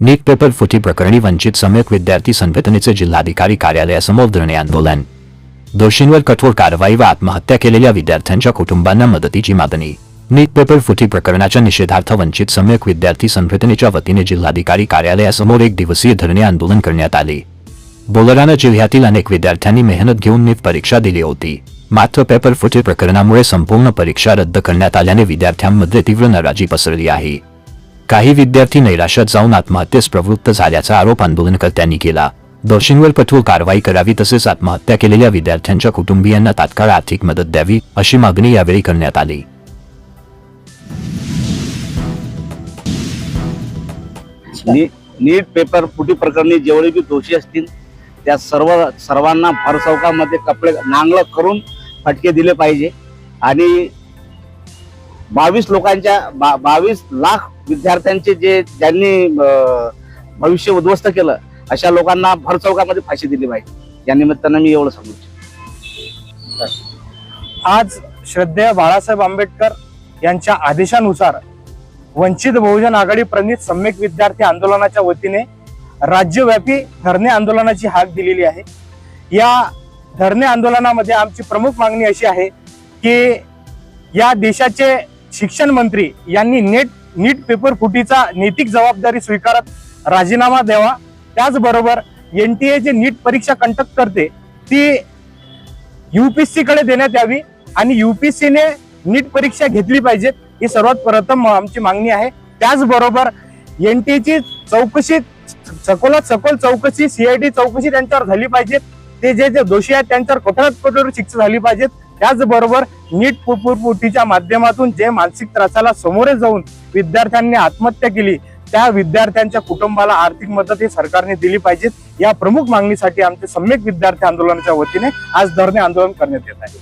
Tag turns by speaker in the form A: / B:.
A: नीट paper फुटी प्रकरणी वंचित सम्यक विद्यार्थी संघटनेचे जिल्हाधिकारी कार्यालयासमोर धरणे आंदोलन। दोषींवर कठोर कारवाई व आत्महत्या केलेल्या विद्यार्थ्यांच्या कुटुंबांना मदतीची मागणी। नीट पेपर फुटी प्रकरणाच्या निषेधार्थ वंचित सम्यक विद्यार्थी संघटनेच्या वतीने जिल्हाधिकारी कार्यालयासमोर एक दिवसीय धरणे आंदोलन करण्यात आले। बुलढाणा जिल्ह्यातील अनेक विद्यार्थ्यांनी मेहनत घेऊन नीट परीक्षा दिली होती, मात्र पेपर फुटी प्रकरणामुळे संपूर्ण परीक्षा रद्द करण्यात आल्याने विद्यार्थ्यांमध्ये तीव्र नाराजी पसरली आहे। काही विद्यार्थी नैराश्यात जाऊन आत्महत्येस प्रवृत्त झाल्याचा आरोप आंदोलनकर्त्यांनी केला। दोषींवर कठोर कारवाई करावी तसेच आत्महत्या केलेल्या विद्यार्थ्यांच्या कुटुंबियांना तात्काळ आर्थिक मदत द्यावी अशी मागणी यावेळी करण्यात आली।
B: नीट पेपर फुटी प्रकरणी जेवढे बी दोषी असतील त्या सर्वांना भरचौकामध्ये कपडे नांगळ करून फटके दिले पाहिजे आणि 22 लाख विद्यार्थ्यांचे ज्यांनी भविष्य उद्ध्वस्त केलं अशा लोकांना भरचौकामध्ये फाशी दिली पाहिजे। या निमित्तानं मी एवढं सांगू इच्छितो।
C: आज श्रद्धेय बाळासाहेब आंबेडकर यांच्या आदेशानुसार वंचित बहुजन आघाडी प्रणित सम्यक विद्यार्थी आंदोलनाच्या वतीने राज्यव्यापी धरणे आंदोलनाची हाक दिलेली आहे। या धरणे आंदोलनामध्ये आमची प्रमुख मागणी अशी आहे की या देशाचे शिक्षण मंत्री यांनी नीट पेपर फुटीचा नैतिक जबाबदारी स्वीकारत राजीनामा द्यावा। त्याचबरोबर NTA जे नीट परीक्षा कंडक्ट करते ती UPSC कडे देण्यात यावी आणि UPSC ने नीट परीक्षा घेतली पाहिजे, ही सर्वात प्रथम आमची मागणी आहे। त्याचबरोबर NTA ची चौकशी सखोलात सखोल चौकशी CID चौकशी त्यांच्यावर झाली पाहिजे। ते जे दोषी आहेत त्यांच्यावर कठोरात कठोर शिक्षा झाली पाहिजे। त्याचबरोबर नीट फुटीच्या माध्यमातून जे मानसिक त्रासाला सामोरे जाऊन विद्यार्थ्यांनी आत्महत्या केली त्या विद्यार्थ्यांच्या कुटुंबाला आर्थिक मदत ही सरकारने दिली पाहिजे। या प्रमुख मागणीसाठी आमचे सम्यक विद्यार्थी आंदोलनाच्या वतीने आज धरणे आंदोलन करण्यात येत आहे।